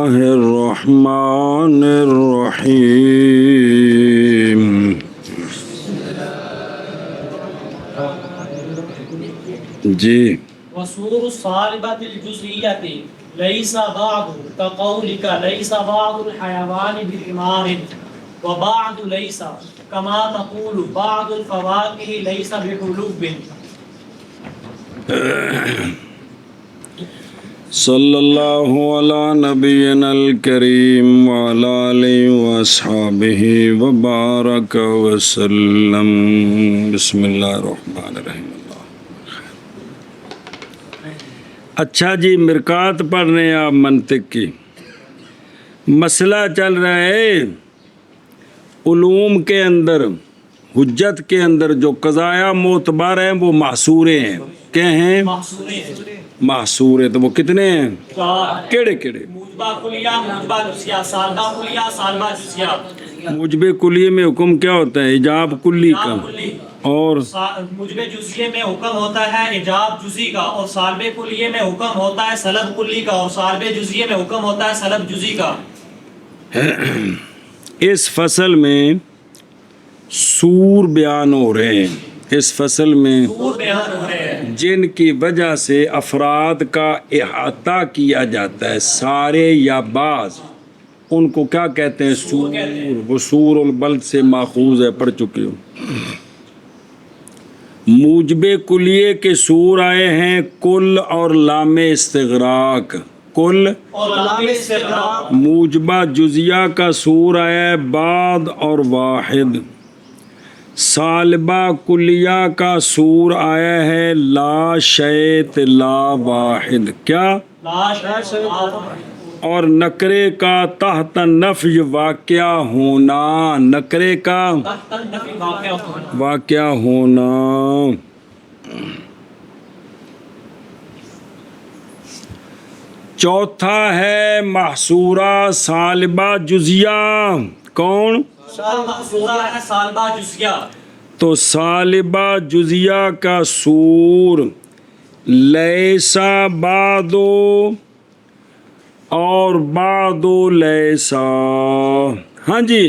الله الرحمن الرحيم جی وصور الصالبة الجزئية ليس بعض كقولك ليس بعض الحيوان بحمار وبعض ليس كما تقول بعض الفواكه ليس بحلوب. صلی اللہ علی نبینا الکریم وعلی آلہ واصحابہ وبارک وسلم. بسم اللہ الرحمن الرحیم. اچھا جی، مرکات پڑھ رہے ہیں آپ منطق کی. مسئلہ چل رہا ہے علوم کے اندر، حجت کے اندر جو قضایا معتبر ہیں وہ محصورے ہیں. کیا ہیں؟ محصور ہیں. تو وہ کتنے ہیں؟ کیڑے کیڑے؟ موجبہ کلیہ، موجبہ جزیہ، سالبہ کلیہ، سالبہ جزیہ. موجب کلیے میں حکم کیا ہوتا ہے؟ ایجاب کلی کا. اور موجب جزیے میں حکم ہوتا ہے ایجاب جزی کا، اور سالب کلیے میں حکم ہوتا ہے سلب کلی کا، اور سالب جزیے میں حکم ہوتا ہے سلب جزی کا. اس فصل میں سور بیان ہو رہے ہیں. اس فصل میں جن کی وجہ سے افراد کا احاطہ کیا جاتا ہے، سارے یا بعض، ان کو کیا کہتے ہیں؟ سور. وہ سور البلد سے ماخوذ ہے، پڑھ چکے ہو. موجب کلیے کے سور آئے ہیں کل اور لام استغراق. کل اور لام استغراق. موجبہ جزیہ کا سور آیا ہے بعد اور واحد. سالبہ کلیہ کا سور آیا ہے لا شیط لا واحد. کیا؟ لا شیط لا واحد. اور نکرے کا تحت نفی واقعہ ہونا. نکرے کا واقعہ ہونا. چوتھا ہے محصورہ سالبہ جزیہ. کون؟ محصورہ ہے سالبہ جزیہ. تو سالبہ جزیہ کا سور لیسا بعدو اور بعدو لیسا. ہاں جی،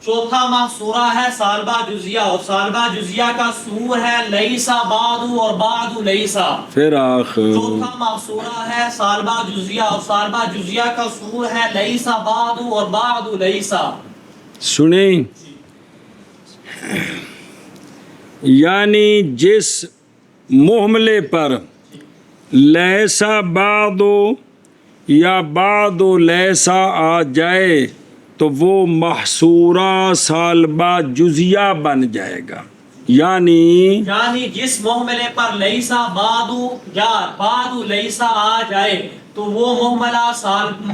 چوتھا محصورہ ہے سالبہ جزیہ، اور سالبہ جزیہ کا سور ہے لیسا بعدو اور بعدو لیسا. پھر آخر چوتھا محصورہ ہے سالبہ جزیہ، اور سالبہ جزیہ کا سور ہے لیسا بعدو اور بعدو لیسا. سنیں، یعنی جس محملے پر لیسا بعدو یا بعدو لیسا آ جائے تو وہ محصورہ سالبہ جزیہ بن جائے گا. یعنی جس محملے پر لیسا بعدو یا بعدو لیسا آ جائے تو وہ محملہ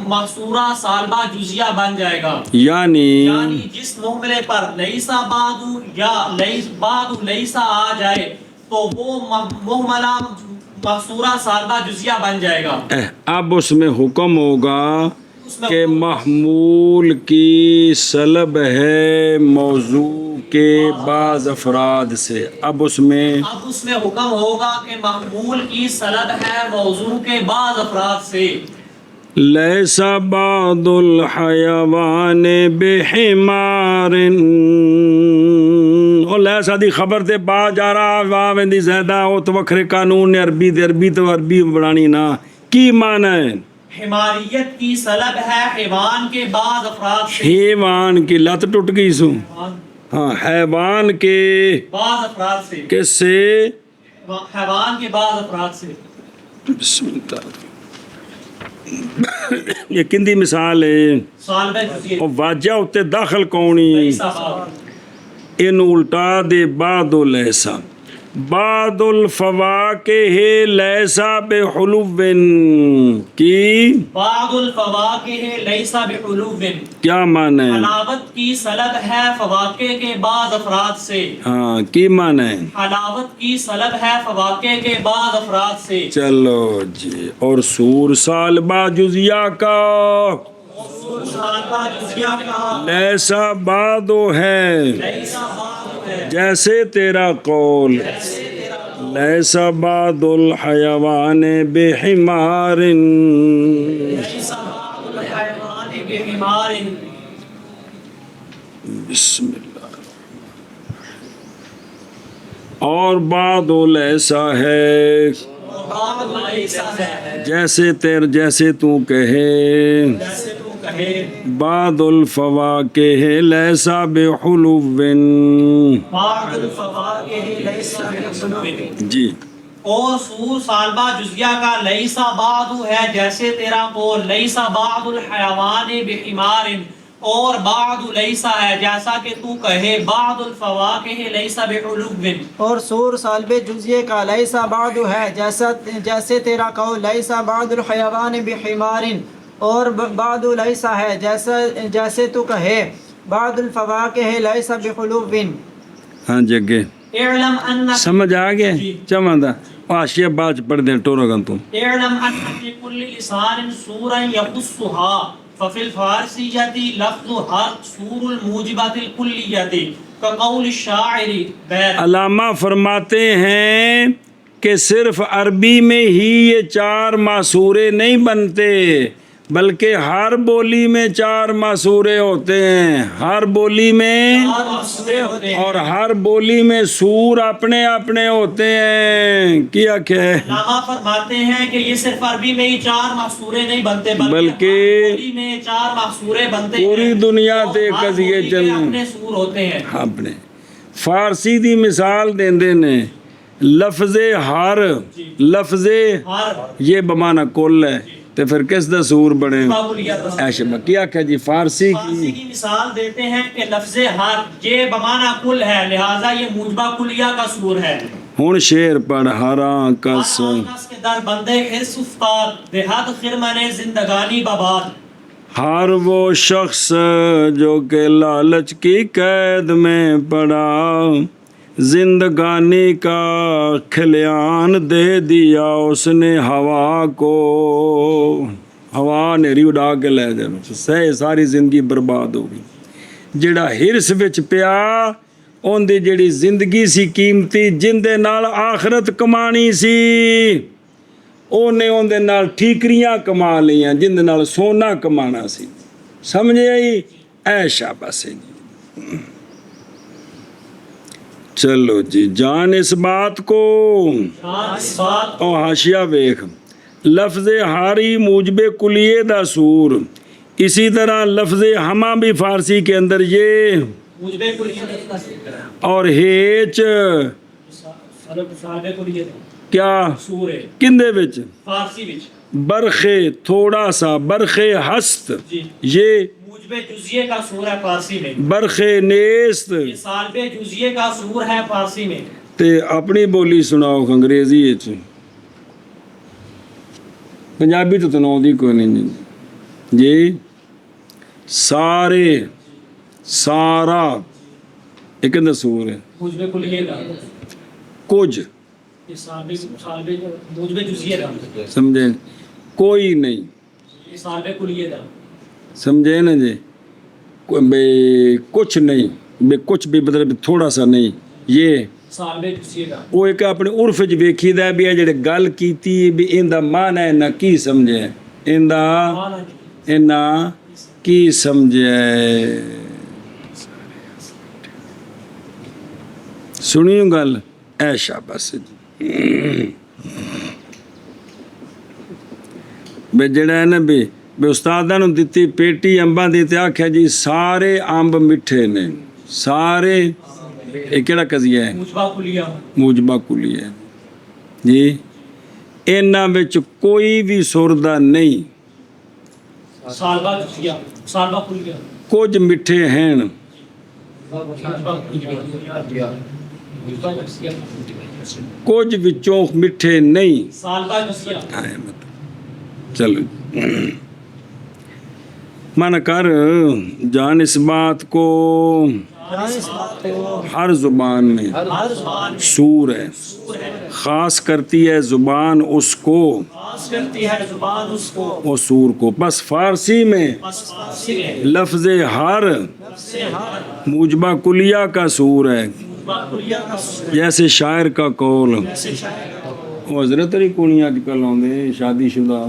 محصورہ سالبہ جزیہ بن جائے گا. یعنی جس محملے پر لیسا بعدو یا بعدو لیسا آ جائے تو وہ محملہ محصورہ سالبہ جزیہ بن جائے گا. اب اس میں حکم ہوگا کہ محمول کی سلب ہے موضوع کے بعض افراد سے. اب اس میں حکم ہوگا کہ محمول کی سلب ہے موضوع کے بعض افراد سے. لیسا بعض الحیوان بحمار. اور لیسا دی خبر تے با جا رہا واہ ویندی زیادہ او تو وکھرے قانون نے عربی دے عربی تو عربی بنانی نا. کی معنی ہے؟ حماریت کی سلب ہے حیوان کے بعض افراد سے. حیوان کی لت ٹوٹ گئی سو. ہاں، حیوان کے بعض افراد سے. کس سے؟ حیوان کے بعض افراد سے. بسم اللہ. یہ کندی مثال ہے؟ اور واجہ ہوتے داخل کونی ان الٹا دے بعد لیسا. بعد الفواکہ لیسا بحلوبن کی. بعد الفواکہ لیسا بحلوبن کیا معنی ہے؟ حلاوت کی سلب ہے فواکہ کے بعض افراد سے. ہاں، کی معنی ہے؟ حلاوت کی سلب ہے فواکہ کے بعض افراد سے. چلو جی. اور سور سالبہ جزیہ کا لیسا بعدو ہے جیسے تیرا قول. لیسا بعد الحیوان بحمار. بحمار بسم اللہ. اور بعد ایسا ہے بعد ایسا ہے جیسے جیسے تو کہے جیسے تو کہے بعد الفواکہ لیسا بحلو. بعد الفواکہ لیس بحلو. جی اور سور سالبہ جزیہ کا لیسا بعد ہے جیسے تیرا قول لیسا بعد الحیوان بحمار اور بعد لیسا ہے جیسا کہ تو کہے بعد الفواکہ لیسا بحلو. اور سور سالب جزیے کا لیسا بعد ہے جیسے تیرا قول لیسا بعد الحیوان بحمار اور بعد لیسا ہے جیسے تو کہے بعد الفواکہ لیسا بحلو. ہاں جی اگے اعلم ان سمجھ آ گیا چمندا حاشیہ بعد چ پڑھ دیں ٹورا گن تو. اعلم ان في كل لسان سورا يقصها ففي الفارسية لفظ هر سور الموجبات الكلية كقول الشاعر بیر. علامہ فرماتے ہیں کہ صرف عربی میں ہی یہ 4 ماسورے نہیں بنتے بلکہ ہر بولی میں 4 ماسورے ہوتے ہیں. ہر بولی میں اور مقصورے ہوتے ہیں اور ہر بولی میں سور اپنے اپنے ہوتے ہیں. کیا کہ علامہ فرماتے ہیں کہ یہ صرف عربی میں ہی 4 مقصورے نہیں بنتے بلکہ ہر بولی میں 4 مقصورے بنتے ہیں. پوری دنیا اور تے ہر قضیے بولی کے چلنے اپنے سور ہوتے ہیں. اپنے فارسی دی مثال دیندے نے لفظ ہر لفظ ہر یہ بمانا کل ہے تو پھر کس دا سور بنے باقولیت ایشا کیا کہ جی فارسی فارسی کی کی مثال دیتے ہیں کہ لفظ ہر یہ بمانا کل ہے لہٰذا یہ موجبہ کلیہ کا سور ہے. ہن شعر پڑھ ہراں کس آناس کے در بندے حرص افتاد بحد خرمن زندگانی بباد. ہر وہ شخص جو کہ لالچ کی قید میں پڑا زندگانی کا کھلیان دے دیا اس نے ہوا کو. ہوا نیری اڑا کے لے جائے سہ ساری زندگی برباد ہو گئی. جڑا ہرس وچ پیا اون دی جڑی زندگی سی قیمتی جن دے نال آخرت کمانی سی اونے اون دے نال ٹھیکریاں کما لیاں جن دے نال سونا کمانا سی. سمجھے آئی اے شاباش جی. چلو جی جان اس بات کو جان اس بات او حاشیہ ویکھ لفظ ہاری موجب کلیے دا سور. اسی طرح لفظ ہما بھی فارسی کے اندر یہ موجبہ کلیہ کا اور ہیچ صاحب کلیہ کیا سور ہے کندے وچ فارسی وچ برخے تھوڑا سا برخے ہست جی یہ موجبہ جزیے کا سور ہے فارسی میں. برخے نیست یہ صالب جزیے کا سور ہے فارسی میں. تے اپنی بولی سناؤ انگریزی وچ پنجابی تو تناؤ دی کوئی نہیں جی. سارے سارا ایک اندر سور ہے موجبہ کلیہ کا کچھ یہ صالب موجبہ جزیے کا سمجھے کوئی نہیں یہ صالب کلیہ کا سمجھے نا جی. بے کچھ نہیں بے کچھ بھی مطلب تھوڑا سا نہیں یہ صالب جزیے کا وہ ایک اپنے عرف وچ ویکھی دا بھی ہے جڑے گل کیتی بھی ایندا معنی ہے نہ کی سمجھے ایندا اینا کی سمجھے. سنیو گل اے شاباش جی. بے جڑا ہے نا بھی استاداں نوں دتی پیٹی انباں دی تے آکھیا جی سارے انب میٹھے نے سارے یہ کیڑا قضیہ ہے موجبہ کلیہ موجبہ کلیہ ہے جی. انہاں وچ کوئی بھی سردہ نہیں صالبہ جزیہ صالبہ کلیہ کچھ میٹھے ہیں کچھ وچوں میٹھے نہیں. صالبہ جزیہ چلو من کر جان اس بات کو ہر زبان میں ہر زبان سور ہے سور ہے خاص کرتی ہے زبان اس کو خاص کرتی ہے زبان اس کو وہ سور کو. بس فارسی میں بس فارسی میں لفظ ہر لفظ ہر موجبہ کلیہ کا سور ہے موجبہ کلیہ کا سور جیسے شاعر کا قول. جیسے شاعر کا قول. وہ حضرت علی کونی اج کل آدھے شادی شدہ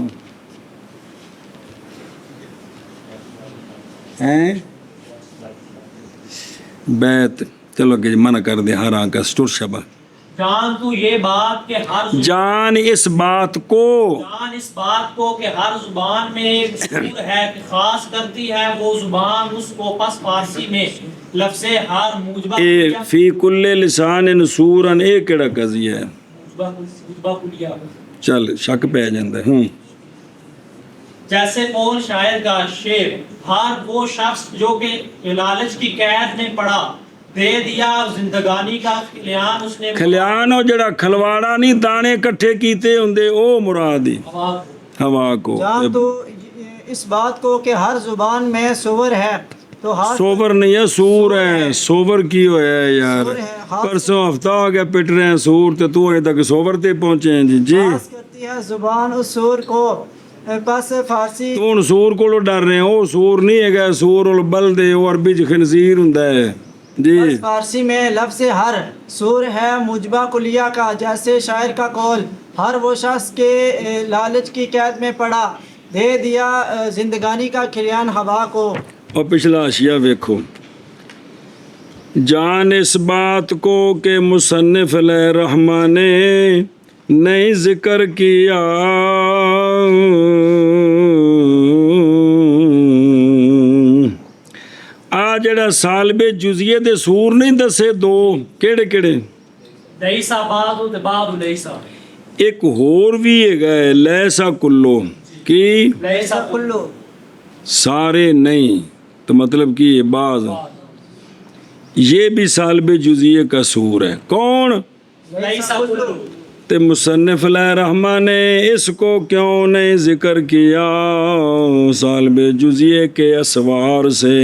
ہیں بیت چلو کہ منع کر دے ہر آنکھ سٹور شبہ جان تو یہ بات کہ ہر جان اس بات کو جان اس بات کو کہ ہر زبان میں ایک سور ہے کہ خاص کرتی ہے وہ زبان اس کو، پس فارسی میں لفظ ہر موجبہ اے فی کل لسان سورن اے کیڑا قضیہ ہے موجبہ کلیہ چل شک پہ جاندہ ہوں جیسے قول شاعر کا شعر، ہر وہ شخص جو کہ لالچ کی قید میں پڑا، دے دیا زندگانی کا کھلیان اس نے کھلیان ہو جڑا کھلواڑا نہیں دانے کٹھے کیتے ہوندے او مرادی ہوا کو جان تو اس بات کو کہ ہر زبان میں سور ہے تو ہر سوور نہیں ہے سور ہے سوور کی ہویا ہے یار سور ہے، ہاتھ پرسوں ہفتہ ہو گیا پٹ رہے ہیں سور تے تو ابھی تک سوور تے پہنچے ہیں جی خاص کرتی ہے زبان اس سور کو، پس فارسی تو ان سور کو ڈر رہے ہیں او سور نہیں ہے گا سور البلد وہ عربی چ خنزیر ہوندا ہے جی پس فارسی میں لفظ ہر سور ہے موجبہ کلیہ کا، جیسے شاعر کا قول، ہر وہ شخص کے لالچ کی قید میں پڑا، دے دیا زندگانی کا کھلیان ہوا کو۔ اور پچھلا اشیاء ویکھو جان اس بات کو کہ مصنف علیہ رحمٰن نے نہیں ذکر کیا آ جڑا سالب جزیے دے سور نہیں دسے دو کیڑے کیڑے لیسا بعد تے بعد لیسا، ایک ہور بھی ہے گئے لیسا کلو کی لیسا کلو سارے نہیں تو مطلب کہ یہ بعض یہ بھی سالب جزیے کا سور ہے کون لیسا کلو، تے مصنف علیہ رحمٰن نے اس کو کیوں نہیں ذکر کیا سالب جزیے کے اسوار سے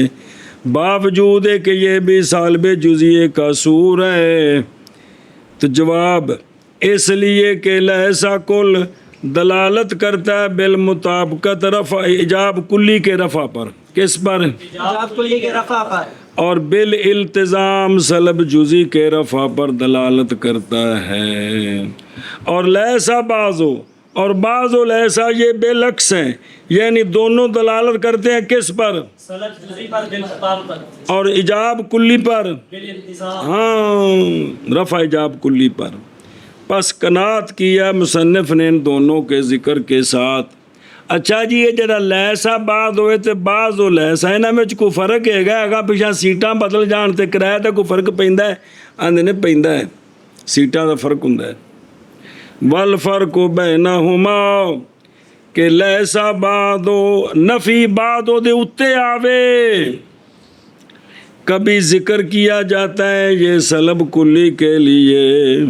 باوجود ہے کہ یہ بھی سالب جزیے کا سور ہے تو جواب اس لیے کہ لیسا کل دلالت کرتا ہے بالمطابقت رفع ایجاب کلی کے رفع پر کس پر ایجاب کلی کے رفع پر، اور بالالتزام سلب جزی کے رفع پر دلالت کرتا ہے اور لیسا بعضو اور بعض و لیسا یہ بالعکس ہیں یعنی دونوں دلالت کرتے ہیں کس پر سلب جزی پر بالمطابقت اور ایجاب کلی پر بالانتظام، ہاں رفع ایجاب کلی پر پس کنات کیا مصنف نے ان دونوں کے ذکر کے ساتھ اچھا جی یہ جڑا لیسا بعد ہوئے تے بعض و لیسا انہاں وچ کوئی فرق ہے گا اگا پیچھا سیٹاں بدل جان تے کرایہ تے کوئی فرق پیندا ہے آندے نے پیندا ہے سیٹاں دا فرق ہوندا ہے والفرق بینہما کہ لیسا بعد نفی بعد دے اتے آوے کبھی ذکر کیا جاتا ہے یہ سلب کلی کے لیے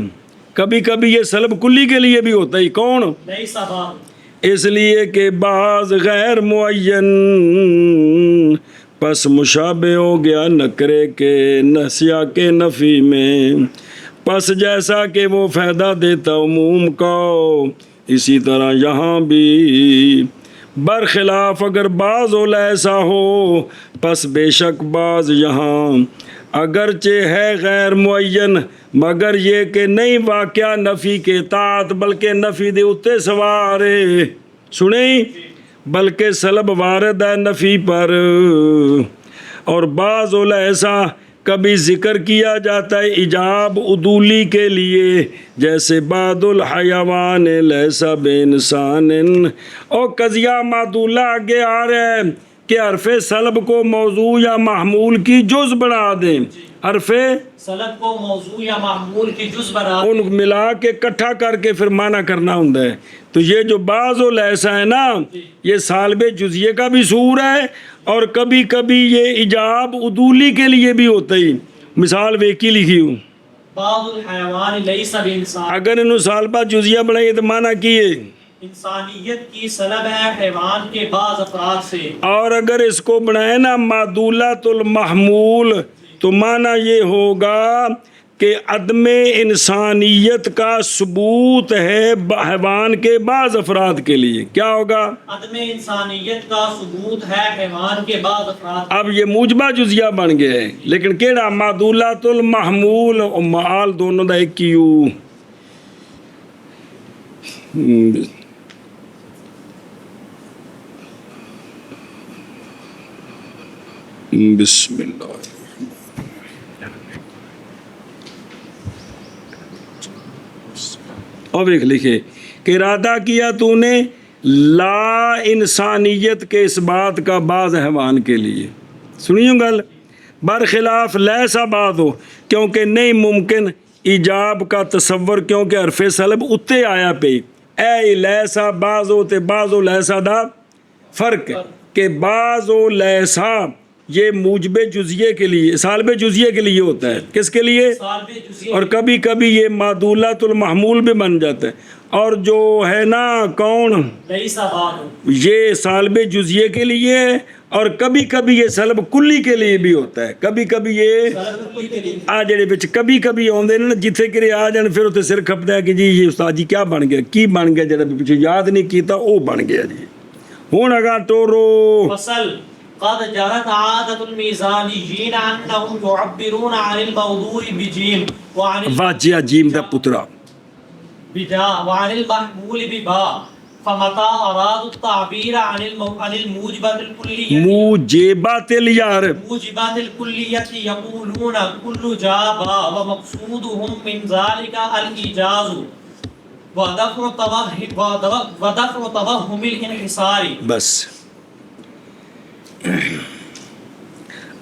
کبھی کبھی یہ سلب کلی کے لیے بھی ہوتا ہے کون لیسا بعد اس لیے کہ بعض غیر معین پس مشابہ ہو گیا نکرے کے نسیا کے نفی میں پس جیسا کہ وہ فائدہ دیتا عموم کا اسی طرح یہاں بھی برخلاف اگر بعض و لیسا ہو پس بے شک بعض یہاں اگرچہ ہے غیر معین مگر یہ کہ نہیں واقعہ نفی کے تحت بلکہ نفی دے اتے سوارے سنیں بلکہ سلب وارد ہے نفی پر اور بعض و لیسا کبھی ذکر کیا جاتا ہے ایجاب عدولی کے لیے جیسے بعد الحیوان لیسا بے انسان اور قضیہ معدولہ آگے آ رہا ہے کہ حرف سلب کو موضوع یا محمول کی جز بنا دیں حرف سلب کو موضوع یا محمول کی جز بنا دیں ان ملا کے اکٹھا کر کے پھر معنی کرنا ہوندا ہے تو یہ جو بعض و لیسا ہے نا یہ سالب جزیے کا بھی سور ہے اور کبھی کبھی یہ ایجاب عدولی کے لیے بھی ہوتا ہی مثال ویکی لکھی ہوں بعض الحیوان لیسا بانسان، اگر انہوں سالبہ جزیہ بنائیے تو معنی کیے انسانیت کی سلب ہے حیوان کے بعض افراد سے، اور اگر اس کو بنائے نا معدولۃ المحمول تو معنی یہ ہوگا کہ عدم انسانیت کا ثبوت ہے حیوان کے بعض افراد کے لیے کیا ہوگا عدم انسانیت کا ثبوت ہے حیوان کے بعض افراد، اب یہ موجبہ جزیہ بن گیا ہے لیکن کیڑا معدولۃ المحمول اور معال دونوں دا ایک کیو بسم اللہ اور ایک لکھے کہ ارادہ کیا تو نے لا انسانیت کے اس بات کا بعض حیوان کے لیے سنیوں گل برخلاف لیسا بات ہو کیونکہ نہیں ممکن ایجاب کا تصور کیونکہ حرف سلب اتے آیا پہ اے لیسا بعض ہو تے بعض ہو لیسا دا فرق ہے کہ بعض ہو لیسا یہ موجب جزیے کے لیے سالب جزیے کے لیے ہوتا ہے کس کے لیے اور کبھی کبھی یہ معدولۃ المحمول بھی بن جاتا ہے اور جو ہے نا کون یہ سالب جزیے کے لیے اور کبھی کبھی یہ سلب کلی کے لیے بھی ہوتا ہے کبھی کبھی یہ آ جڑے بچ کبھی کبھی آتے ہیں نا جتھے کرے آ جان پھر اتنے سر کھپتا ہے کہ جی یہ استاد جی کیا بن گیا کی بن گیا جڑا پیچھے یاد نہیں کیتا وہ بن گیا جی ہوں اگا ٹورو فصل قد جرت عادة الميزانيين أنهم يعبرون عن الموضوع بجيم وعن واجیا جیم دا پترا بجا وعن المحمول بباء فمتى أرادوا التعبير عن الموجبات الكلية موجبات اليار موجبات الكلية يقولون كل جابا ومقصودهم من ذلك الإيجاز ودفع توهم الانحصار بس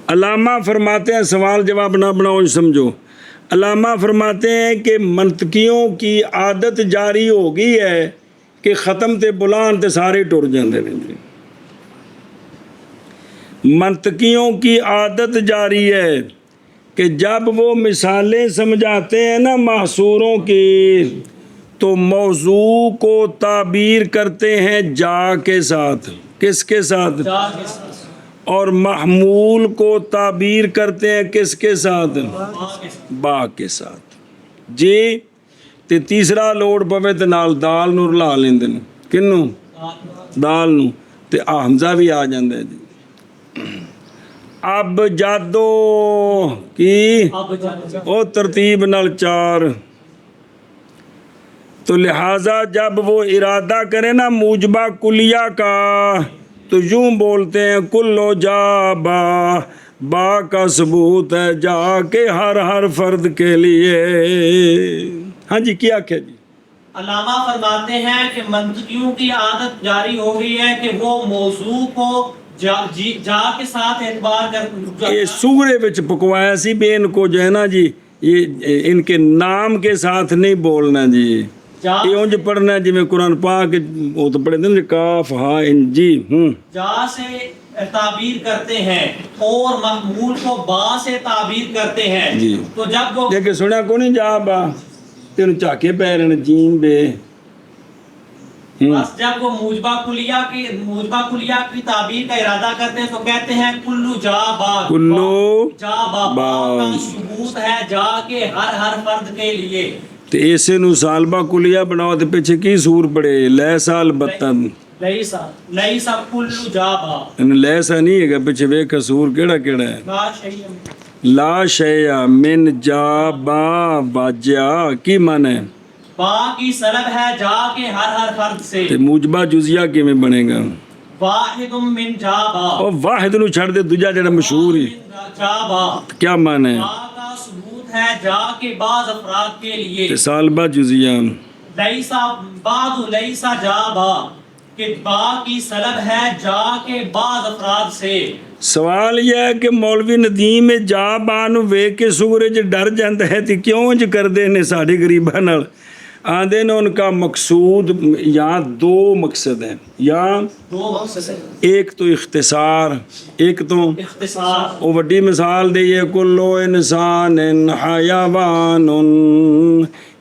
علامہ فرماتے ہیں سوال جواب نہ بناؤ سمجھو علامہ فرماتے ہیں کہ منطقیوں کی عادت جاری ہو گئی ہے کہ ختم تے بلان تے سارے ٹر جاندے نے جی منطقیوں کی عادت جاری ہے کہ جب وہ مثالیں سمجھاتے ہیں نا محصوروں کی تو موضوع کو تعبیر کرتے ہیں جا کے ساتھ کس کے ساتھ اور محمول کو تعبیر کرتے ہیں کس کے ساتھ با کے ساتھ جی تے تیسرا لوڑ پوے تے نال دال نور لا لیندے نے کنوں دال نو تے حمزہ بھی آ جاندا ہے جی اب جادو کی او ترتیب نال چار تو لہٰذا جب وہ ارادہ کرے نا موجبہ کلیہ کا تو یوں بولتے ہیں کلو جا با کا ثبوت ہے جا کے ہر فرد کے لیے ہاں جی کیا کیا جی علامہ فرماتے ہیں کہ منطقیوں کی عادت جاری ہو گئی ہے کہ وہ موضوع کو جا کے ساتھ اعتبار کر یہ سورے وچ پکوایا سی بھی ان کو جو ہے نا جی یہ ان کے نام کے ساتھ نہیں بولنا جی یہ اونج پڑھنا ہے جی میں قرآن پاک وہ تو پڑھے دیں کاف ہا ان جی جا سے تعبیر کرتے ہیں اور محمول کو با سے تعبیر کرتے ہیں جی تو جب وہ دیکھیں سنیا کو نہیں جا با تینوں چاکے پیرن جیم بے بس جب وہ موجبہ کلیہ کی تعبیر کا ارادہ کرتے ہیں تو کہتے ہیں کلو جا با کلو جا با کا ثبوت ہے جا کے ہر فرد کے لیے تے ایسے نو سالبہ کلیہ بناؤ تے پیچھے کی سور پڑے لیسا البتہ لیسا کلو جا با لیسا نہیں ہے گا پیچھے ویکھا سور کیڑا کیڑا ہے لا شیع من جا با باجیا کی معنی ہے با کی سلب ہے جا کے ہر فرد سے تے موجبہ جزیہ کی میں بنے گا واحد من جا با اور واحد نو چھڑ دے دوجہ جڑا مشہور ہی جا با کیا معنی ہے با کا ثبوت ہے جا کے بعض افراد کے لیے تے سالبہ جزیہ لیسا بعض لیسا جا با کہ با کی سلب ہے جا کے بعض افراد سے سوال یہ ہے کہ مولوی ندیم جا بانو ویکھ کے سورج ڈر جاندا ہے تے کیوں انج کردے نے ساڈے غریباں نال آندے نے ان کا مقصود یہاں دو مقصد ہیں یا دو مقصد ہیں ایک تو اختصار ایک تو اختصار وہ وڈی مثال دیئے کلو انسان حیوان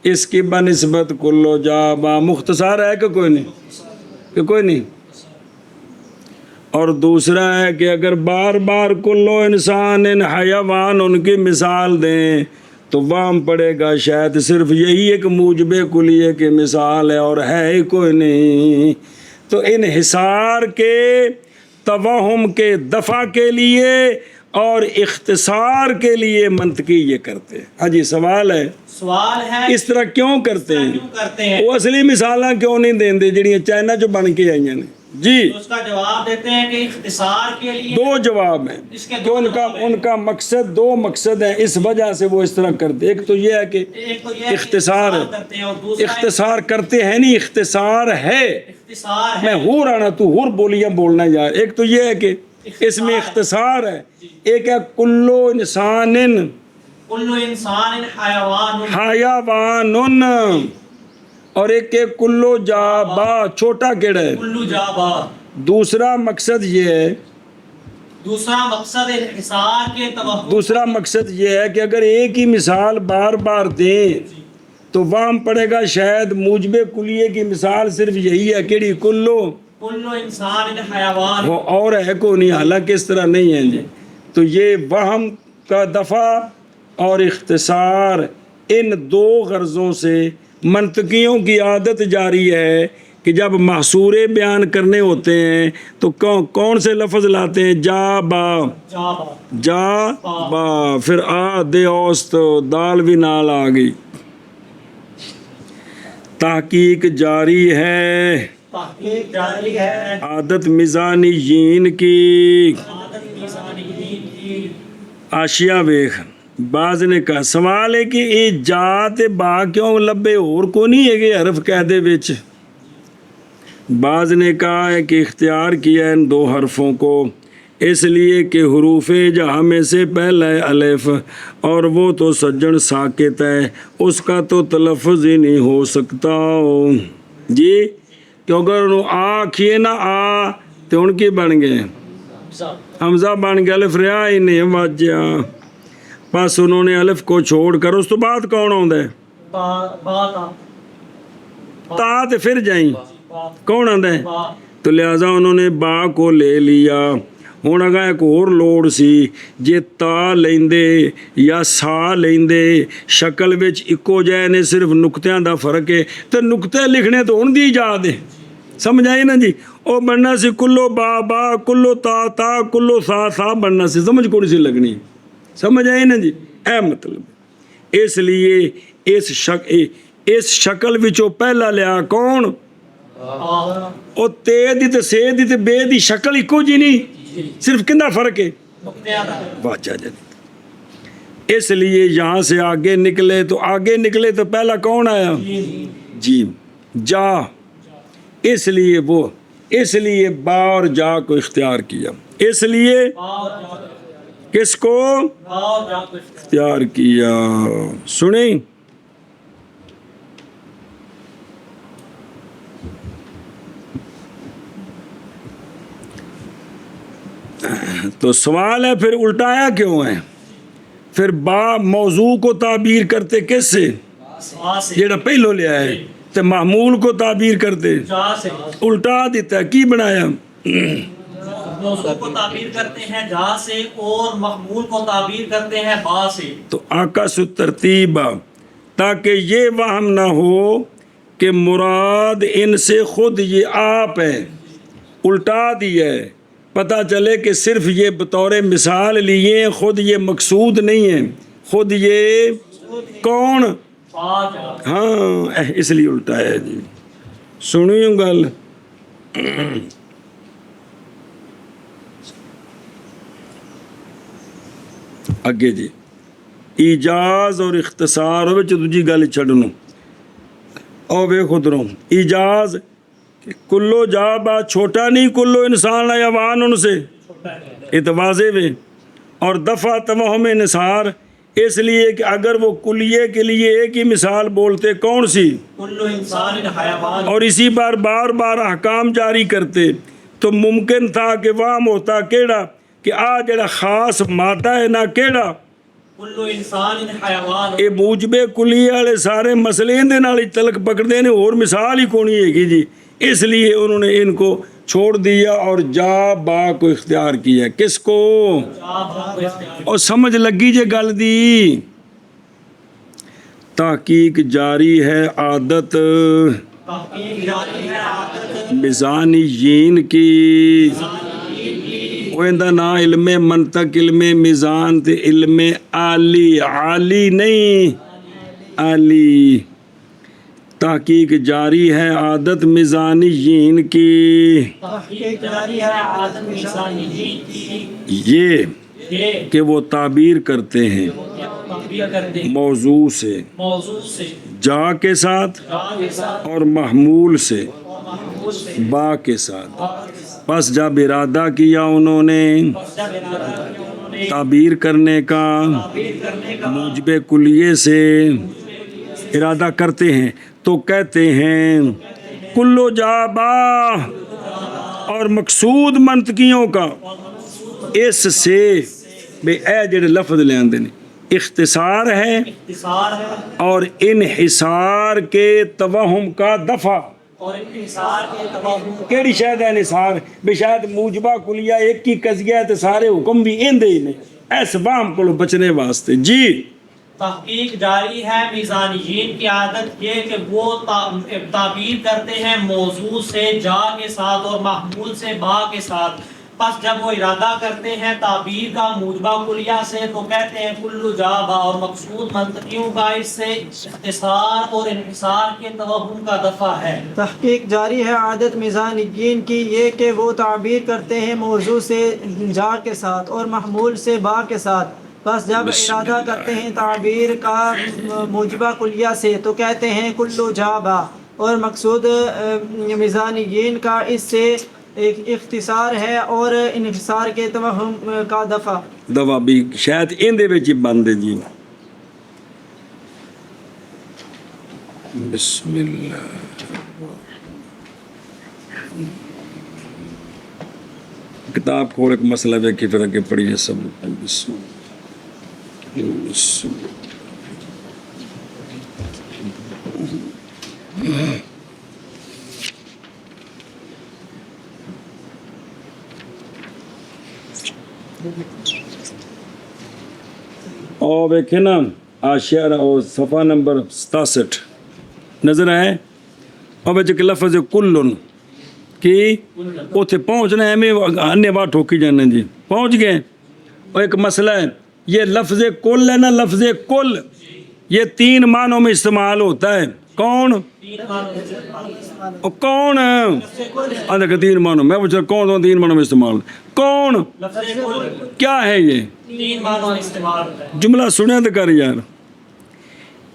اس کی بنسبت کلو جابا مختصر ہے کہ کوئی نہیں اور دوسرا ہے کہ اگر بار بار کلو انسان حیوان ان کی مثال دیں تو وام پڑے گا شاید صرف یہی ایک موجب کلیہ کی مثال ہے اور ہے ہی کوئی نہیں تو انحصار کے توہم کے دفع کے لیے اور اختصار کے لیے منطقی یہ کرتے ہیں ہاں جی سوال ہے اس طرح کیوں کرتے ہیں وہ اصلی مثالاں کیوں نہیں دیں دے جڑیاں چائنا چو بن کے آئیاں نے جی تو اس کا جواب دیتے ہیں کہ اختصار کے لیے دو جواب ہیں اس کے کہ دو جواب ہیں۔ ان کا مقصد دو مقصد ہیں، اس وجہ سے وہ اس طرح کرتے، ایک تو یہ ہے کہ ایک تو یہ ہے کہ اختصار کرتے ہیں، اور دوسرا اختصار کرتے ہیں نہیں، اختصار ہے، اختصار ہے۔ میں ہور آنا تو ہور بولیاں بولنا یار، ایک تو یہ ہے کہ اس میں اختصار ہے، ایک ہے کلو انسان کل انسان حیوان حیوان، اور ایک ہے کلو جابا، چھوٹا کیڑا ہے۔ کلو جابا۔ دوسرا مقصد یہ ہے، دوسرا مقصد انحصار کے توقع دوسرا مقصد یہ ہے کہ اگر ایک ہی مثال بار بار دیں تو وہم پڑے گا شاید موجب کلیے کی مثال صرف یہی ہے، کیڑی کلو، کل انسان حیوان۔ وہ اور ہے کو نہیں، حالانکہ اس طرح نہیں ہے جی۔ تو یہ وہم کا دفع اور اختصار، ان دو غرضوں سے منطقیوں کی عادت جاری ہے کہ جب محصورے بیان کرنے ہوتے ہیں تو کون سے لفظ لاتے ہیں؟ جا با، جابا۔ جا با، پھر آ دے اوست، دال بھی نال آ گئی۔ تحقیق جاری ہے، تحقیق جاری ہے، عادت میزانیین کی۔ عادت میزانیین کی۔ آشیا ویخ، بعض نے کہا سوال ہے کہ یہ جا تے با کیوں لبے اور کو نہیں ہے کہ حرف قاعدے وچ؟ بعض نے کہا ہے کہ اختیار کیا ہے ان دو حرفوں کو اس لیے کہ حروف جہاں میں سے پہلا ہے الف، اور وہ تو سجن ساکت ہے، اس کا تو تلفظ ہی نہیں ہو سکتا جی، کیونکہ انہوں آ کھیے نا آ تو ان کی بن گئے حمزہ بن گیا، الف رہا ہی نہیں واجیا، بس انہوں نے الف کو چھوڑ کر اس تو بعد کون آندا ہے؟ تا تے پھر جائیں کون آندا ہے؟ تو لہٰذا انہوں نے با کو لے لیا۔ ہوں اگر ایک اور لوڑ سی جے تا لیندے یا سا لیندے شکل وچ اکو جائے نے، صرف نقطیاں دا فرق ہے، تو نقطے لکھنے تو ان دی ایجاد ہے، سمجھ آئی نا جی؟ او بننا سی کلو با با، کلو تا تا، کلو سا سا بننا سی، سمجھ کون سی لگنی، سمجھ آئی نا جی؟ اے مطلب اس لیے اس شکل وچوں پہلا لیا کون؟ او تے دی تے سے دی تے بے دی شکل اکو جی نہیں، صرف کنا فرق ہے؟ واجہ جی۔ اس لیے یہاں سے آگے نکلے تو پہلا کون آیا؟ جیم، جا، اس لیے با اور جا کو اختیار کیا، اس لیے کس کو اختیار کیا؟ سنیں تو سوال ہے پھر الٹایا کیوں ہے؟ پھر با موضوع کو تعبیر کرتے کس سے؟ جیڑا پہلو لیا ہے، تو معمول کو تعبیر کرتے الٹا دیتا ہے، کی بنایا؟ موضوع کو تعبیر کرتے ہیں جا سے اور معمول کو تعبیر کرتے ہیں با سے۔ تو آکس ترتیب، تاکہ یہ وہم نہ ہو کہ مراد ان سے خود یہ آپ ہے، الٹا دیا ہے، پتہ چلے کہ صرف یہ بطور مثال لیے، خود یہ مقصود نہیں ہے، خود یہ کون؟ ہاں اس لیے الٹا ہے جی۔ سنیوں گل اگے جی، ایجاز اور اختصار ہوئے دوجی گل چھڑنو، او بے خود رہوں ایجاز کلو جا با چھوٹا نہیں، کلو انسان حیوان ان سے اتواضح میں، اور دفع توہم نثار، اس لیے کہ اگر وہ کلیے کے لیے ایک ہی مثال بولتے کون سی؟ کلو انسان حیوان، اور اسی بار بار احکام جاری کرتے تو ممکن تھا کہ وہم ہوتا کیڑا کہ آ جڑا خاص مادہ ہے نا کیڑا کلو انسان حیوان، یہ موجب کلیے والے سارے مسئلے دے نال ہی تلک پکڑتے ہیں، اور مثال ہی کونی ہے گی جی، اس لیے انہوں نے ان کو چھوڑ دیا اور جا با کو اختیار کیا۔ کس کو؟ اور سمجھ لگی جے گل دی؟ تحقیق جاری ہے عادت میزانیین کی، وہ نا علم منطق، علم میزان تے علم عالی، عالی نہیں عالی۔ تحقیق جاری ہے عادت میزانیین کی تحقیق جاری ہے عادت میزانیین کی یہ کہ وہ تعبیر کرتے ہیں تعبیر کرتے ہیں موضوع سے موضوع سے جا کے ساتھ جا کے ساتھ اور محمول سے اور محمول سے با کے ساتھ پس جب ارادہ کیا انہوں نے جب ارادہ کیا انہوں نے تعبیر کرنے کا تعبیر کرنے کا موجب کلیے سے ارادہ کرتے ہیں تو کہتے ہیں کلو جابا اور مقصود منطقیوں کا اس سے بے اے جڑے لفظ لے آندے نے اختصار ہے اختصار ہے اور انحصار کے توہم کا دفع اور انحصار کے توہم کیڑی شاید ہے انحصار بے شاید موجبہ کلیہ ایک کی قضیہ ہے تے سارے حکم بھی ایندے ہی نہیں ایس وہم کو بچنے واسطے جی تحقیق جاری ہے میزانیین کی عادت یہ کہ وہ تعبیر کرتے ہیں موضوع سے جا کے ساتھ اور محمول سے با کے ساتھ پس جب وہ ارادہ کرتے ہیں تعبیر کا موجبہ کلیہ سے تو کہتے ہیں کلو جابا اور مقصود منطقیوں کا اس سے اختصار اور انحصار کے توہم کا دفع ہے تحقیق جاری ہے عادت میزانیین کی یہ کہ وہ تعبیر کرتے ہیں موضوع سے جا کے ساتھ اور محمول سے با کے ساتھ بس جب ارادہ کرتے ہیں تعبیر کا موجبہ کلیہ سے تو کہتے ہیں کلو جابا اور مقصود میزانیین کا اس سے اختصار ہے اور انحصار کے توہم کا دفع دوا بھی شاید ایندے وچ ہی بند ہے جی بسم اللہ کتاب کھول ایک مسئلہ ویکھی پھر اگے پڑھیے سب بسم اللہ اور ویکھے نا آشیار اور صفحہ نمبر 67 نظر آئے اور بچے کہ لفظ کلن کی اوتھے پہنچنا ہے میں انے واہ ٹھوکی جانا جی پہنچ گئے اور ایک مسئلہ ہے یہ لفظ کل ہے نا لفظ کل یہ 3 معنوں میں استعمال ہوتا ہے کون کون دیکھو 3 معنوں میں پوچھا کون 3 معنوں میں استعمال کون کیا ہے یہ 3 معنوں میں استعمال ہوتا ہے جملہ سنے تو کر یار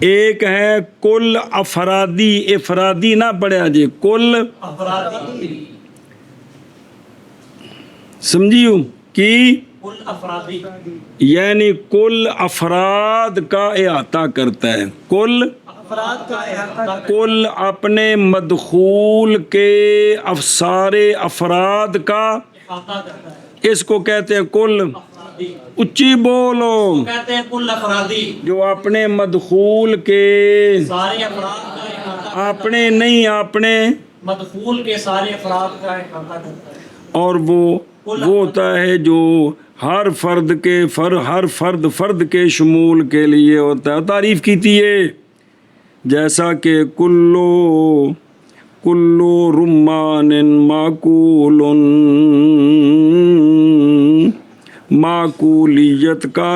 ایک ہے کل افرادی افرادی نہ پڑھیا جی کل افرادی سمجھیو کی کل افرادی یعنی کل افراد کا احاطہ کرتا ہے کل افراد کا احاطہ کل اپنے مدخول کے افسار افراد کا احاطہ کرتا ہے اس کو کہتے ہیں کل افرادی اچھی بولو کہتے ہیں کل افرادی جو اپنے مدخول کے سارے افراد کا احاطہ اپنے نہیں اپنے مدخول کے سارے افراد کا احاطہ کرتا ہے اور وہ ہوتا ہے جو ہر فرد کے ہر فرد کے شمول کے لیے ہوتا ہے تعریف کیتی ہے جیسا کہ کلو رمان معقول معقولیت کا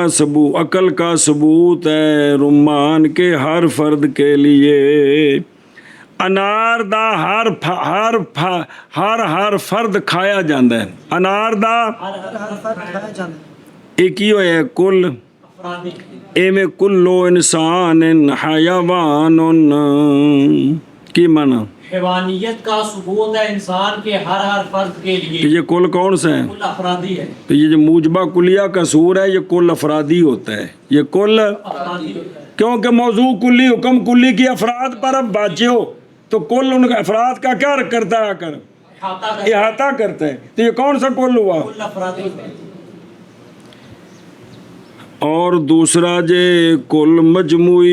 عقل کا ثبوت ہے رمان کے ہر فرد کے لیے انار دا ہر فرد کھایا جاندہ ہے انار دا ایک ہی ہویا ہے کل افرادی اے میں کلو انسان حیوان کی معنی حیوانیت کا ثبوت ہے انسان کے ہر فرد کے کہ لیے یہ کل کون سا ہے کل افرادی ہے تو یہ جو موجبہ کلیہ کا سور ہے یہ کل افرادی ہوتا ہے یہ کل افرادی ہوتا ہے کیونکہ موضوع کلی حکم کلی کی افراد پر اب باچے ہو تو کل ان کا افراد کا کیا کرتا ہے آ کر احاطہ کرتا ہے احاطہ کرتا ہے تو یہ کون سا کل ہوا کل افرادی اور دوسرا جے کل مجموعی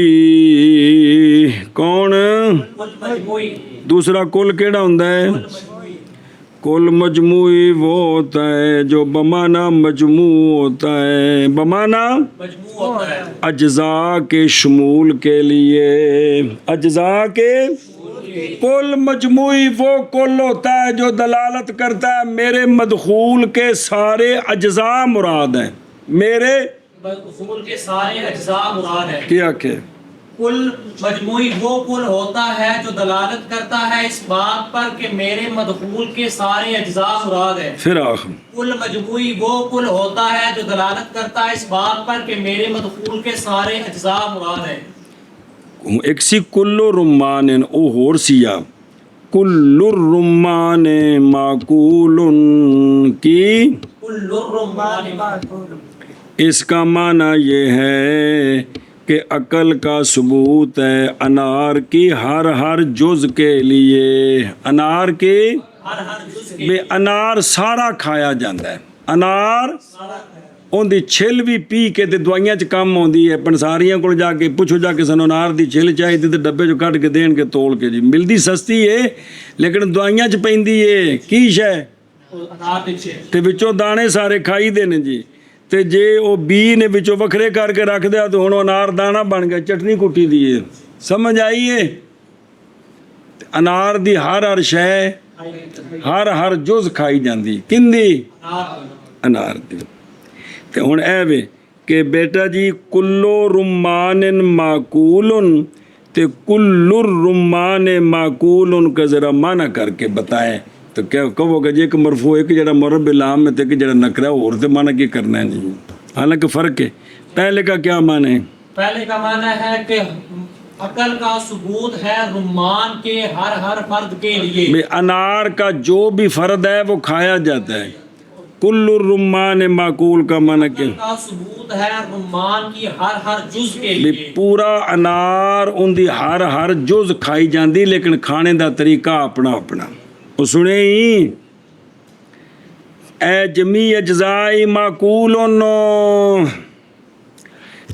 کون کل مجموعی دوسرا کل کیڑا ہوندا ہے کل مجموعی وہ ہوتا ہے جو بمانا مجموع ہوتا ہے بمانا مجموع ہوتا ہے اجزاء کے شمول کے لیے اجزاء کے کل مجموعی وہ کل ہوتا ہے جو دلالت کرتا ہے میرے مدخول کے سارے اجزاء مراد ہیں میرے مدخول کے سارے اجزاء مراد ہے کیا کہ کل مجموعی وہ کل ہوتا ہے جو دلالت کرتا ہے اس بات پر کہ میرے مدخول کے سارے اجزاء مراد ہے. پھر آخر کل مجموعی وہ کل ہوتا ہے جو دلالت کرتا ہے اس بات پر کہ میرے مدخول کے سارے اجزاء مراد ہے. ایک سی کلو رمان او ہور سیا کل الرمان معقول کی کل الرمان اس کا معنی یہ ہے کہ عقل کا ثبوت ہے انار کی ہر جز کے لیے. انار کے ہر جز کے بے انار سارا کھایا جاتا ہے. انار ان دی چھل بھی پی کے تے دوائیاں چ کم آتی ہے. پنساریاں کو جا کے پوچھو جا کے سنو انار دی چھل چاہیے تے ڈبے چ کٹ کے دین کے تول کے جی ملتی سستی ہے لیکن دوائیاں چ پیندی ہے کی شے انار پیچھے تے وچوں دانے سارے کھائی دے نے جی. تے جے او بی نے وچوں وکھرے کر کے رکھ دیا تو ہن انار دانا بن گیا چٹنی کٹی دی ہے. سمجھ آئی ہے. انار دی ہر شے ہر جز کھائی جاندی کندی انار دی. تے ہن اے وے کہ بیٹا جی کلو رمان معقول تے کل الرمان معقول کا ذرا معنی کر کے بتائیں تو کیا کہو گا جی ایک مرفوع ایک جڑا مرب لام ہے تے کہ جڑا نکرا اور تے معنی کی کرنا ہے نہیں. حالانکہ فرق ہے. پہلے کا کیا معنی ہے؟ پہلے کا معنی ہے کہ عقل کا ثبوت ہے رمان کے ہر فرد کے لیے. بے انار کا جو بھی فرد ہے وہ کھایا جاتا ہے. کل الرمان معقول کا معنی کیا؟ عقل کا ثبوت ہے رمان کی ہر جز کے بے لیے. پورا انار ان دی ہر جز کھائی جاندی لیکن کھانے دا طریقہ اپنا اپنا. وہ سنے ہی اے جمی اجزائی معقول.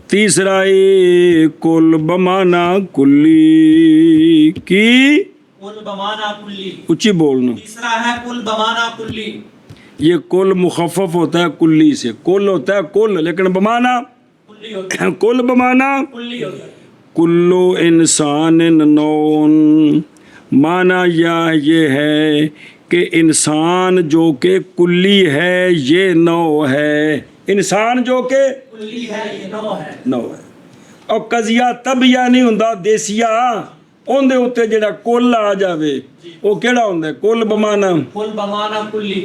تیسرا کل بمانا کلی کی کل بمانا کلی. اچھی بولنا. تیسرا ہے کل بمانا کلی. یہ کل مخفف ہوتا ہے کلی سے. کل ہوتا ہے کل لیکن بمانا کلی ہوتا ہے. کل بمانا کلی ہوتا ہے. کلو انسان نون. معنی یہ ہے کہ انسان جو کہ کلی ہے یہ نو ہے. انسان جو کہ کلی ہے یہ نو ہے. نو ہے. اور قضیہ تب یا نہیں ہوندا دیسیا اون دے اوتے جڑا کل آ جاوے وہ کیڑا ہوندا ہے کل بمانا کل بمانا کلی.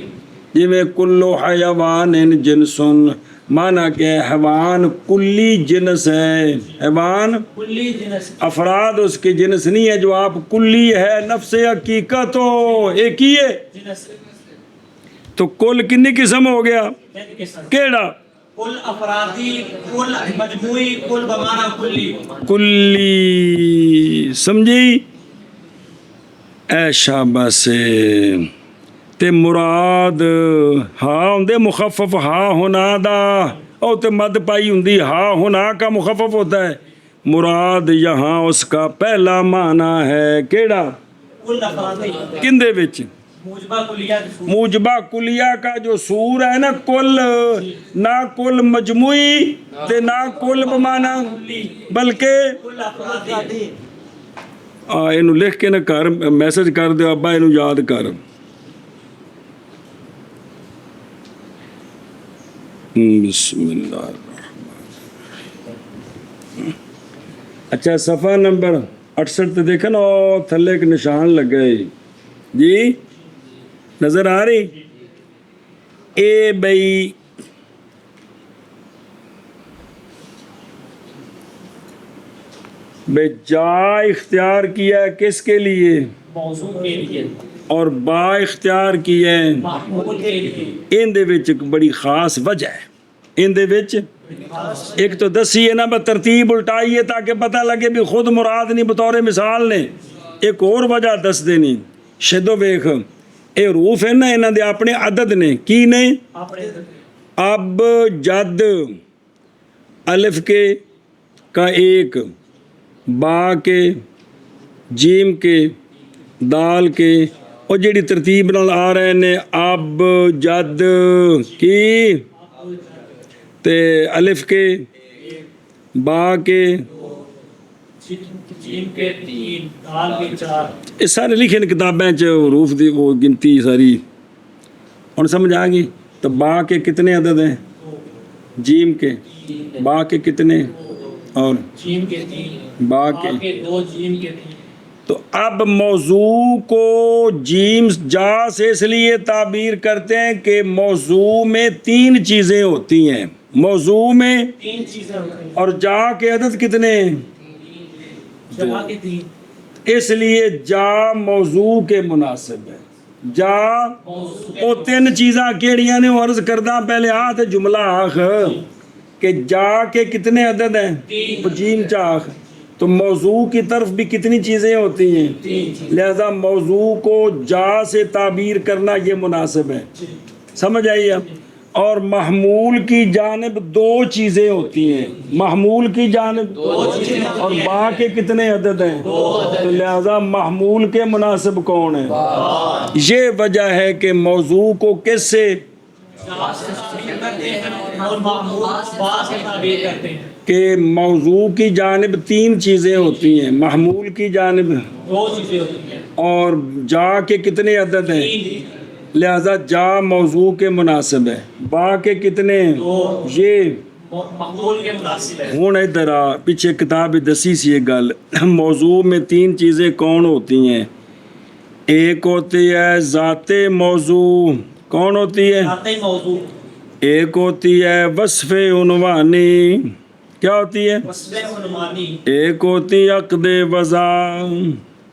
جویں کلو حیوان جنسن مانا کہ حیوان کلی جنس ہے. حیوان کلی جنس افراد اس کے جنس نہیں ہے. جو آپ کلی ہے نفس حقیقت ہو ایک ہی ہے. جنس تو کل کنی قسم ہو گیا کیڑا کل افرادی کل مجموعی کل بمانا کلی. کلی سمجھی. اے شاباش. تے مراد ہاں ہوندے مخفف ہاں ہونا دا او تے مد پائی ہوندی ہاں ہونا کا مخفف ہوتا ہے. مراد یہاں اس کا پہلا معنی ہے کیڑا کل افرادی کندے وچ موجبہ کلیہ کی صورت. موجبہ کلیہ کا جو سور ہے نا کل نہ کل مجموعی تے نہ کل بمانا بلکہ کل افرادی. اینو لکھ کے نہ کر میسج کر دے ابا اینو یاد کر. بسم اللہ الرحمن. اچھا صفحہ نمبر 68 تے دیکھا نا تھلے ایک نشان لگا ہے جی نظر آ رہی. اے بھئی بے جا اختیار کیا ہے کس کے لیے موضوع کے لیے اور با اختیار کیا ہے محمول کے لیے. ان دے وچ ایک بڑی خاص وجہ ہے. ان دے وچ ایک تو دسی ہے نا ترتیب الٹائیے تاکہ پتہ لگے بھی خود مراد نہیں بطور مثال نے. ایک اور وجہ دس دینی شدو ویخ اے حروف ہے نا انہاں دے اپنے عدد نے کی نے اب جد الف کے کا ایک با کے جیم کے دال کے اور جڑی ترتیب نال آ رہے نے اب جد کی تے الف کے با کے جیم کے 3 دال کے 4. یہ سارے لکھے نے کتابیں چ حروف دی وہ گنتی ساری ہن سمجھ آ گئی. تو با کے کتنے عدد ہیں جیم کے با کے کتنے اور جیم کے 3 با کے، 2 جیم کے 3. تو اب موضوع کو جیم جا سے اس لیے تعبیر کرتے ہیں کہ موضوع میں 3 چیزیں ہوتی ہیں، موضوع میں 3 چیزیں ہوتی ہیں اور جا کے عدد کتنے ہیں؟ جمع کے 3. اس لیے جا موضوع کے مناسب ہے. جا وہ 3 چیزاں کیڑیاں نے عرض کردہ پہلے ہاتھ جملہ آخ کہ جا کے کتنے عدد ہیں؟ 3. جیم چاخ. تو موضوع کی طرف بھی کتنی چیزیں ہوتی ہیں؟ 3. لہذا موضوع کو جا سے تعبیر کرنا یہ مناسب ہے. سمجھ آئی اب؟ اور محمول کی جانب 2 چیزیں ہوتی ہیں، محمول کی جانب اور با کے کتنے عدد ہیں؟ تو لہذا محمول کے مناسب کون ہے؟ یہ وجہ ہے کہ موضوع کو کس سے جا سے تعبیر کرتے ہیں اور معمول با سے تعبیر کرتے ہیں. کہ موضوع کی جانب 3 چیزیں ہوتی ہیں، محمول کی جانب 2 چیزیں ہوتی ہیں اور جا کے کتنے عدد ہیں؟ 3. لہذا جا موضوع کے مناسب ہے. با کے کتنے ہیں؟ 2. یہ معمول کے مناسب ہے. ہوں ادھر آ پیچھے کتاب دسی سی یہ گل. موضوع میں 3 چیزیں کون ہوتی ہیں؟ ایک ہوتی ہے ذات موضوع. کون ہوتی ہے؟ ذات موضوع. ایک ہوتی ہے وصف عنوانی. کیا ہوتی ہے؟ وصف عنوانی. ایک ہوتی ہے عقد وضع.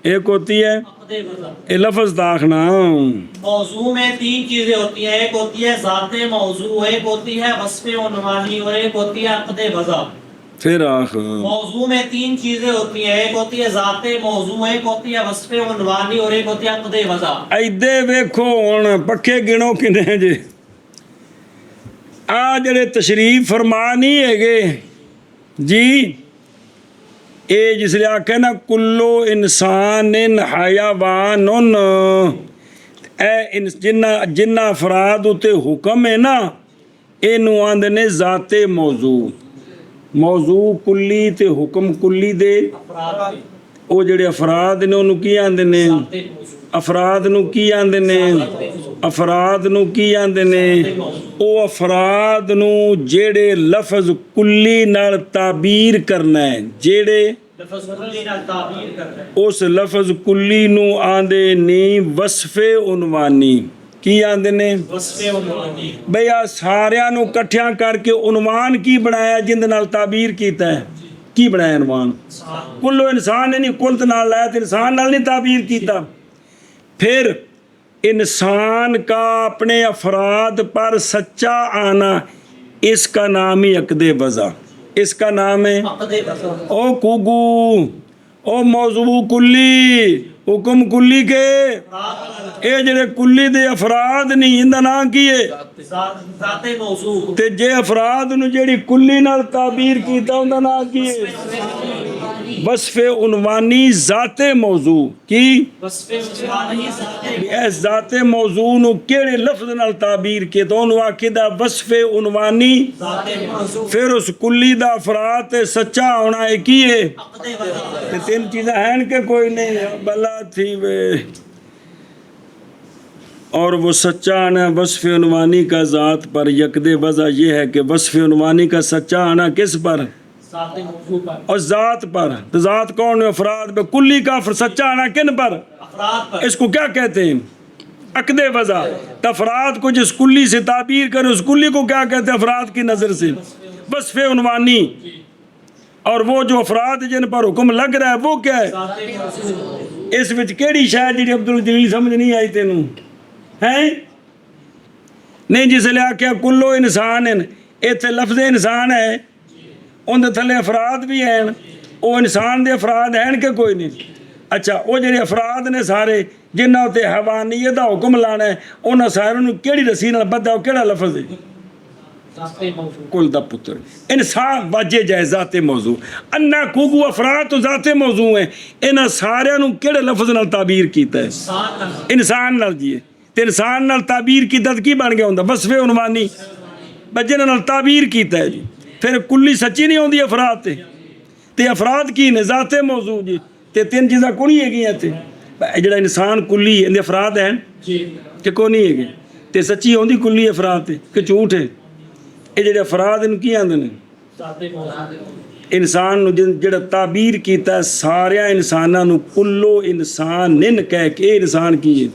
ایک ہوتی ہے عقد وضع. یہ لفظ داخنا. موضوع میں 3 چیزیں ہوتی ہیں، ایک ہوتی ہے ذات موضوع، ایک ہوتی ہے وصف عنوانی اور ایک ہوتی ہے عقد وضع. پھر آخر موضوع میں 3 چیزیں ہوتی ہیں، ایک ہوتی ہے ذات موضوع، ایک ہوتی ہے وصف عنوانی اور ایک ہوتی ہے عقد وضع. ایدے ویکھو ہن پکے گنو کنے جے آ جڑے تشریف فرما نہیں ہے جی. اے جس لیے آکھے نا کلو انسان حیوان، اے جنہ افراد اتے حکم ہے نا اینو آندے نے ذات موضوع. موضوع کلی تے حکم کلی دے افراد میں او جڑے افراد نے انہوں کی آندے نے ذات موضوع. افراد نو کی آندے نے افراد نو کی آندے نے او افراد نو جیڑے لفظ کلی نال تعبیر کرنا ہے، جیڑے لفظ کلی نال تعبیر کرنا ہے، اس لفظ کلی نو آندے نے وصف عنوانی. کی آندے نے؟ وصف عنوانی. بھئی آ ساریاں نو کٹھیاں کر کے عنوان کی بنایا جند نال تعبیر کیتا ہے؟ کی بنایا عنوان؟ کلو انسان نہیں کلت نال لایا تو انسان نال نہیں تعبیر کیتا. پھر انسان کا اپنے افراد پر سچا آنا، اس کا نام ہی عقد وضع. اس کا نام ہے عقد وضع. او کوگو او موضوع کلی حکم کلی کے اے جڑے کلی دے افراد نہیں ان دا نام کی ہے ذات موضوع. تے جے افراد نو جیڑی کلی نال تعبیر کیتا ان دا نام کی ہے وصف عنوانی ذات موضوع. کی وصف عنوانی ذات اس ذات موضوع نو کیڑے لفظ نال تعبیر کیتا انہوں آکھدا وصف عنوانی. موضوع. پھر اس کلی دا افراد تے سچا ہونا ہے کی ہے؟ عقد وضع. تے 3 چیزیں ہیں کہ کوئی نہیں بلا تھی وے. اور وہ سچا آنا وصف عنوانی کا ذات پر. یقد وضع یہ ہے کہ وصف عنوانی کا سچا آنا کس پر؟ ذات موضوع پر. اور ذات پر. تو ذات کون ہے؟ افراد پہ. کلی کا سچا آنا کن پر؟ افراد پر. اس کو کیا کہتے ہیں؟ عقد وضع. تو افراد کو جس کلی سے تعبیر کرے اس کلی کو کیا کہتے ہیں افراد کی نظر سے؟ وصف عنوانی. اور وہ جو افراد جن پر حکم لگ رہا ہے وہ کیا ہے؟ ذات موضوع. اس وچ کیڑی شاید جی عبدالجلیل سمجھ نہیں آئی تینوں ہیں؟ نہیں جس لئے آکھیا کلو انسان ہیں ایتھے لفظ انسان ہے ان دے تھلے افراد بھی ہیں وہ انسان دے افراد ہیں کہ کوئی نہیں. اچھا وہ جڑے افراد نے سارے جنہاں تے حیوانیت دا حکم لانا ہے انہاں سارے نوں کیڑی رسی نال بدھا او کیڑا لفظ ہے؟ ذات موضوع. کل دا پتر انسان واجہ جائے ذات موضوع. انا کوگو افراد تو ذات موضوع ہیں. انہاں سارے نوں کیڑے لفظ نال تعبیر کیتا ہے؟ انسان نال. انسان نال جی. تے انسان نال تعبیر کیتا تے کی بن گیا ہوندا؟ وصف عنوانی. بجے نال تعبیر کیتا ہے جی. پھر کلی سچی نہیں ہوندی افراد تے افراد کی نے ذات موضوع جی. تے 3 چیزاں کونی ہے تے جڑا انسان کلی ہے افراد ہیں جی. کہ کونی ہے تے سچی ہوندی کلی افراد تے کہ جھوٹ ہے؟ یہ جڑے افراد ان کی آندے نے ذات موضوع. انسان ਨੂੰ ਜਿਹੜਾ ਤਾਬੀਰ ਕੀਤਾ ਸਾਰਿਆਂ ਇਨਸਾਨਾਂ ਨੂੰ ਕੁੱਲੋ ਇਨਸਾਨ ਕਹਿ ਕੇ ਇਹ ਇਨਸਾਨ ਕੀ ਹੈ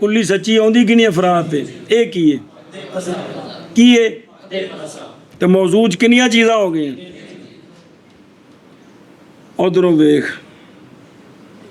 ਕੁੱਲੀ ਸੱਚੀ ਆਉਂਦੀ ਕਿ ਨਹੀਂ ਅਫਰਾਦ ਤੇ ਇਹ ਕੀ ਹੈ ਤੇ ਮੌਜੂਦ 'ਚ ਕਿੰਨੀਆਂ ਚੀਜ਼ਾਂ ਹੋ ਗਈਆਂ ਉਧਰੋਂ ਵੇਖ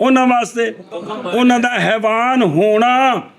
ਉਹਨਾਂ ਵਾਸਤੇ ਉਹਨਾਂ ਦਾ ਹੈਵਾਨ ਹੋਣਾ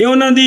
ਇਹ ਉਹਨਾਂ ਦੀ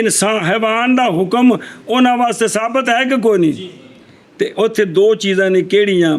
ਇਨਸਾਨ ਹੈਵਾਨ ਦਾ ਹੁਕਮ ਉਹਨਾਂ ਵਾਸਤੇ ਸਾਬਤ ਹੈ ਕਿ ਕੋਈ ਨਹੀਂ ਤੇ ਉੱਥੇ ਦੋ ਚੀਜ਼ਾਂ ਨੇ ਕਿਹੜੀਆਂ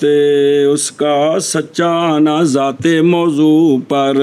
ਤੇ ਉਸਕਾ ਸੱਚਾ ਆਨਾ ਜ਼ਾਤੇ ਮੌਜੂ ਪਰ